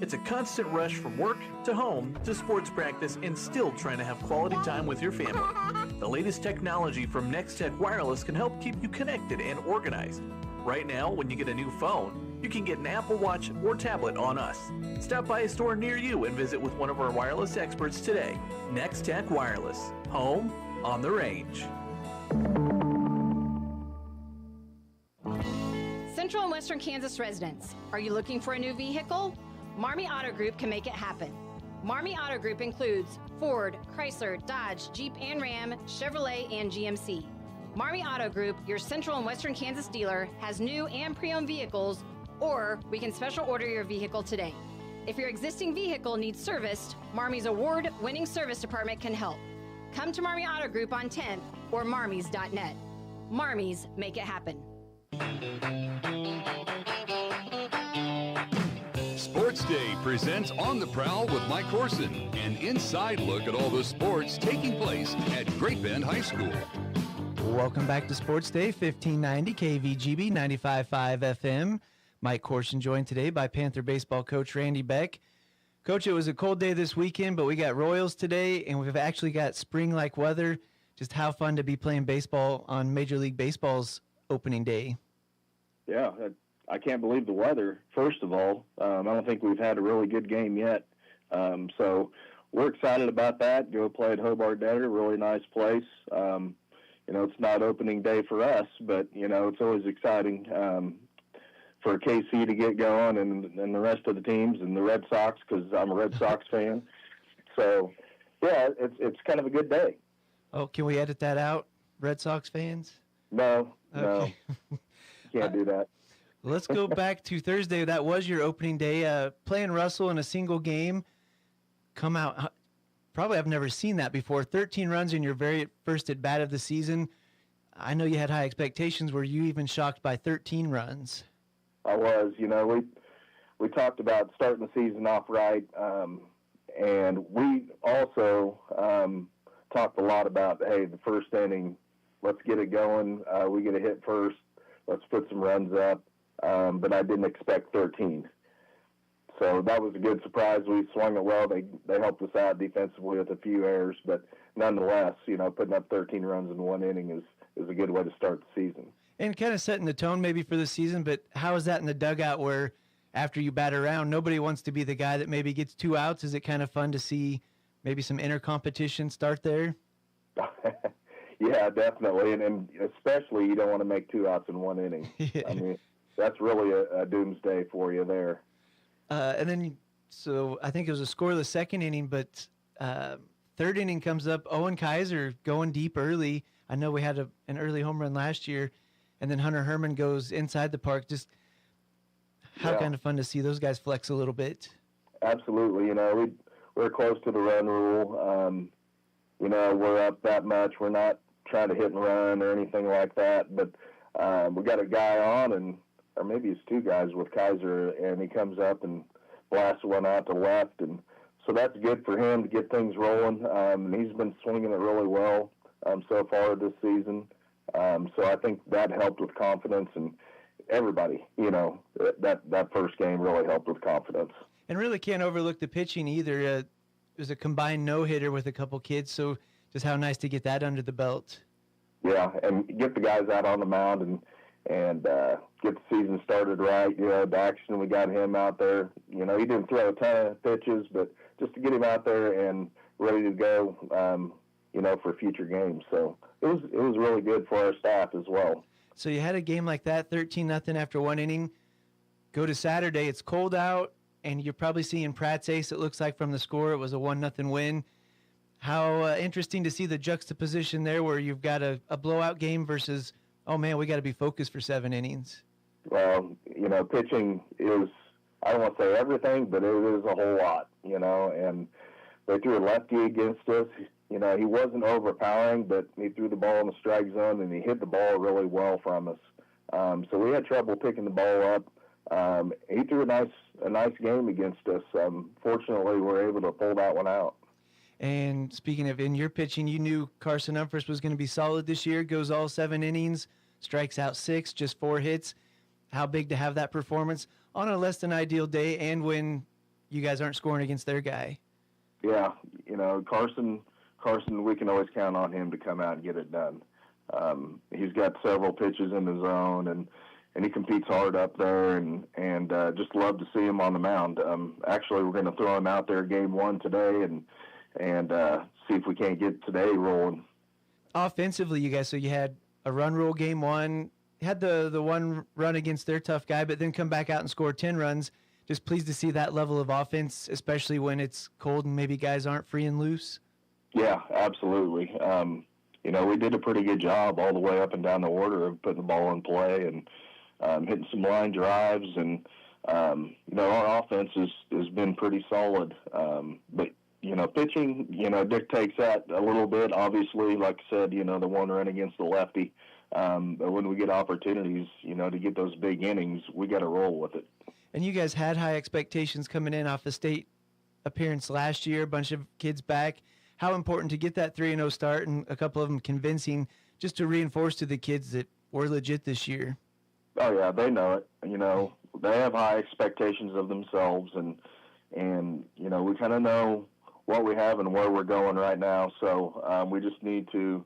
It's a constant rush from work to home to sports practice and still trying to have quality time with your family. The latest technology from Nextech Wireless can help keep you connected and organized. Right now, when you get a new phone, you can get an Apple Watch or tablet on us. Stop by a store near you and visit with one of our wireless experts today. Nextech Wireless. Home on the range. Central and Western Kansas residents, are you looking for a new vehicle? Marmy Auto Group can make it happen. Marmy Auto Group includes Ford, Chrysler, Dodge, Jeep and Ram, Chevrolet, and GMC. Marmy Auto Group, your Central and Western Kansas dealer, has new and pre-owned vehicles, or we can special order your vehicle today. If your existing vehicle needs serviced, Marmy's award-winning service department can help. Come to Marmy Auto Group on 10th or marmys.net. Marmys make it happen. Sports Day presents On the Prowl with Mike Corson, an inside look at all the sports taking place at Great Bend High School. Welcome back to Sports Day, 1590 KVGB, 95.5 FM. Mike Corson joined today by Panther baseball coach Randy Beck. Coach, it was a cold day this weekend, but we got Royals today, and we've actually got spring-like weather. Just how fun to be playing baseball on Major League Baseball's opening day. Yeah, I can't believe the weather, first of all. I don't think we've had a really good game yet. So we're excited about that. Go play at Hobart Detter, really nice place. It's not opening day for us, but, it's always exciting for KC to get going and the rest of the teams and the Red Sox, because I'm a Red Sox fan. So, yeah, it's kind of a good day. Oh, can we edit that out, Red Sox fans? No, okay. No. Can't do that. Let's go back to Thursday. That was your opening day. Playing Russell in a single game. Come out. Probably I've never seen that before. 13 runs in your very first at bat of the season. I know you had high expectations. Were you even shocked by 13 runs? I was. we talked about starting the season off right, and we also talked a lot about, hey, the first inning, let's get it going. We get a hit first. Let's put some runs up. But I didn't expect 13. So that was a good surprise. We swung it well. They helped us out defensively with a few errors, but nonetheless, putting up 13 runs in one inning is a good way to start the season. And kind of setting the tone maybe for the season, but how is that in the dugout where after you bat around, nobody wants to be the guy that maybe gets 2 outs? Is it kind of fun to see maybe some inner competition start there? Yeah, definitely. And especially you don't want to make 2 outs in one inning. I mean, that's really a doomsday for you there. And then, so I think it was a scoreless second inning, but third inning comes up. Owen Kaiser going deep early. I know we had an early home run last year, and then Hunter Herman goes inside the park. Just how kind of fun to see those guys flex a little bit. Absolutely. We're close to the run rule. We're up that much. We're not trying to hit and run or anything like that, but we got a guy on, or maybe it's 2 guys with Kaiser, and he comes up and blasts one out to left, and so that's good for him to get things rolling. And he's been swinging it really well so far this season. So I think that helped with confidence, and everybody, that first game really helped with confidence. And really can't overlook the pitching either. It was a combined no-hitter with a couple kids, so just how nice to get that under the belt. Yeah, and get the guys out on the mound and get the season started right. Daxton, we got him out there. He didn't throw a ton of pitches, but just to get him out there and ready to go, for future games. So it was really good for our staff as well. So you had a game like that, 13-0 after 1 inning. Go to Saturday, it's cold out, and you're probably seeing Pratt's ace, it looks like from the score. It was a 1-0 win. How interesting to see the juxtaposition there where you've got a blowout game versus, oh, man, we got to be focused for 7 innings. Well, pitching is, I don't want to say everything, but it is a whole lot, and they threw a lefty against us. He wasn't overpowering, but he threw the ball in the strike zone, and he hit the ball really well from us. So we had trouble picking the ball up. He threw a nice game against us. Fortunately, we were able to pull that one out. And speaking of in your pitching, you knew Carson Umphris was going to be solid this year, goes all 7 innings, strikes out 6, just 4 hits. How big to have that performance on a less than ideal day and when you guys aren't scoring against their guy? Yeah, Carson, we can always count on him to come out and get it done. He's got several pitches in the zone, and he competes hard up there, and just love to see him on the mound. Actually, we're going to throw him out there game 1 today and see if we can't get today rolling. Offensively, you guys, so you had a run rule game 1, had the one run against their tough guy, but then come back out and score 10 runs. Just pleased to see that level of offense, especially when it's cold and maybe guys aren't free and loose. Yeah, absolutely. We did a pretty good job all the way up and down the order of putting the ball in play and hitting some line drives. And, our offense has been pretty solid. But, pitching, dictates that a little bit. Obviously, like I said, the one run against the lefty. But when we get opportunities, to get those big innings, we got to roll with it. And you guys had high expectations coming in off the state appearance last year, a bunch of kids back. How important to get that 3-0 start and a couple of them convincing just to reinforce to the kids that we're legit this year? Oh, yeah, they know it. They have high expectations of themselves, and we kind of know what we have and where we're going right now. So we just need to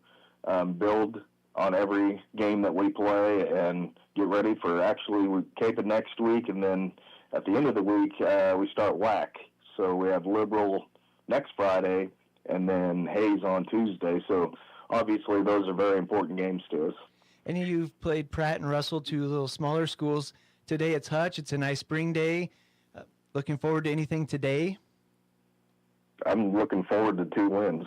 build on every game that we play and get ready for we Cape it next week, and then at the end of the week we start WAC. So we have Liberal next Friday and then Hayes on Tuesday. So obviously those are very important games to us. And you've played Pratt and Russell, 2 little smaller schools. Today it's Hutch. It's a nice spring day. Looking forward to anything today? I'm looking forward to 2 wins.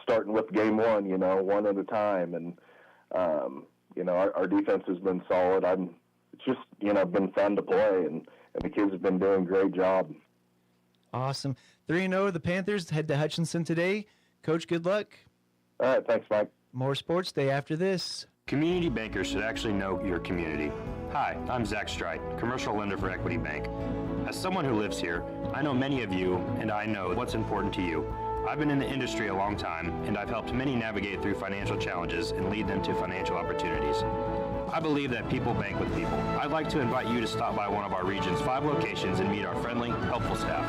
Starting with game 1, one at a time. And, our defense has been solid. It's just, been fun to play, and the kids have been doing a great job. Awesome. 3-0, the Panthers head to Hutchinson today. Coach, good luck. All right, thanks, Mike. More Sports Day after this. Community bankers should actually know your community. Hi, I'm Zach Strite, commercial lender for Equity Bank. As someone who lives here, I know many of you, and I know what's important to you. I've been in the industry a long time, and I've helped many navigate through financial challenges and lead them to financial opportunities. I believe that people bank with people. I'd like to invite you to stop by one of our region's 5 locations and meet our friendly, helpful staff.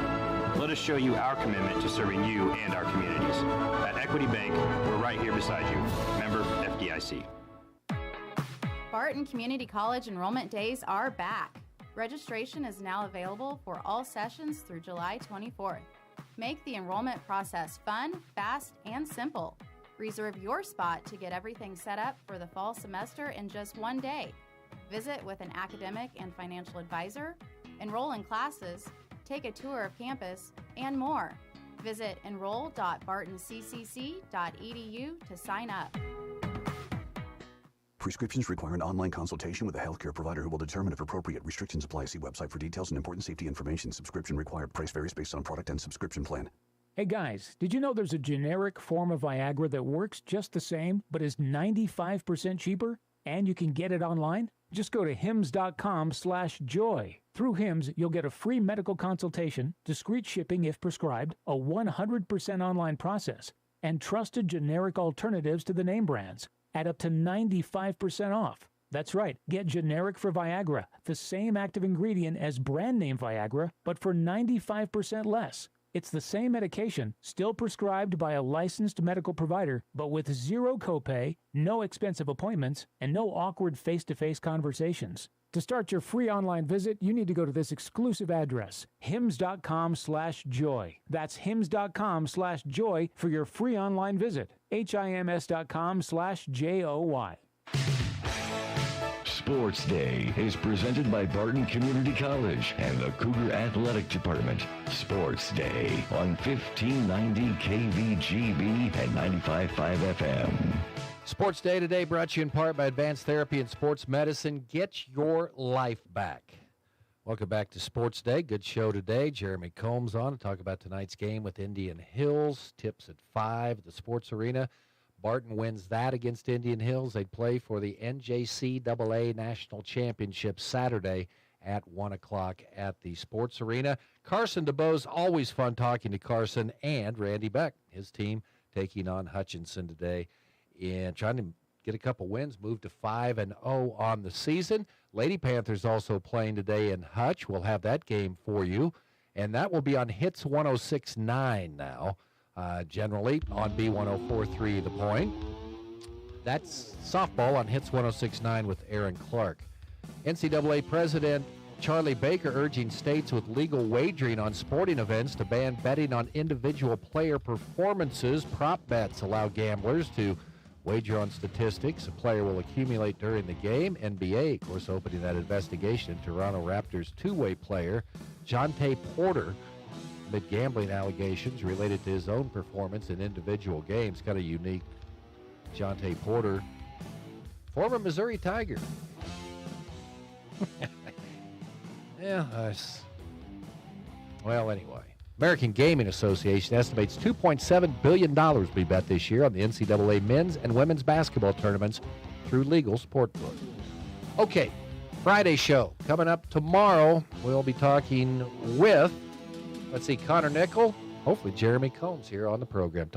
Let us show you our commitment to serving you and our communities. At Equity Bank, we're right here beside you. Member FDIC. Barton Community College enrollment days are back. Registration is now available for all sessions through July 24th. Make the enrollment process fun, fast, and simple. Reserve your spot to get everything set up for the fall semester in just one day. Visit with an academic and financial advisor, enroll in classes, take a tour of campus, and more. Visit enroll.bartoncccc.edu to sign up. Prescriptions require an online consultation with a healthcare provider who will determine if appropriate. Restrictions apply. See website for details and important safety information. Subscription required. Price varies based on product and subscription plan. Hey guys, did you know there's a generic form of Viagra that works just the same, but is 95% cheaper? And you can get it online? Just go to hims.com/joy. Through Hims, you'll get a free medical consultation, discreet shipping if prescribed, a 100% online process, and trusted generic alternatives to the name brands at up to 95% off. That's right, get generic for Viagra, the same active ingredient as brand name Viagra, but for 95% less. It's the same medication, still prescribed by a licensed medical provider, but with zero copay, no expensive appointments, and no awkward face-to-face conversations. To start your free online visit, you need to go to this exclusive address, hims.com/joy. That's hims.com/joy for your free online visit. hims.com/joy. Sports Day is presented by Barton Community College and the Cougar Athletic Department. Sports Day on 1590 KVGB and 95.5 FM. Sports Day today brought to you in part by Advanced Therapy and Sports Medicine. Get your life back. Welcome back to Sports Day. Good show today. Jeremy Combs on to talk about tonight's game with Indian Hills. Tips at 5 at the Sports Arena. Barton wins that against Indian Hills. They play for the NJCAA National Championship Saturday at 1 o'clock at the Sports Arena. Carson DeBose, always fun talking to Carson, and Randy Beck, his team, taking on Hutchinson today and trying to get a couple wins, move to 5-0 on the season. Lady Panthers also playing today in Hutch. We'll have that game for you, and that will be on Hits 106.9 now. Generally on B1043 The Point. That's softball on Hits 106.9 with Aaron Clark. NCAA President Charlie Baker urging states with legal wagering on sporting events to ban betting on individual player performances. Prop bets allow gamblers to wager on statistics a player will accumulate during the game. NBA, of course, opening that investigation. Toronto Raptors two-way player Jontay Porter amid gambling allegations related to his own performance in individual games. Kind of unique. Jontay Porter, former Missouri Tiger. Well, anyway. American Gaming Association estimates $2.7 billion will be bet this year on the NCAA men's and women's basketball tournaments through legal sportbook. Okay, Friday show coming up tomorrow. We'll be talking with, let's see, Connor Nickel, hopefully Jeremy Combs here on the program.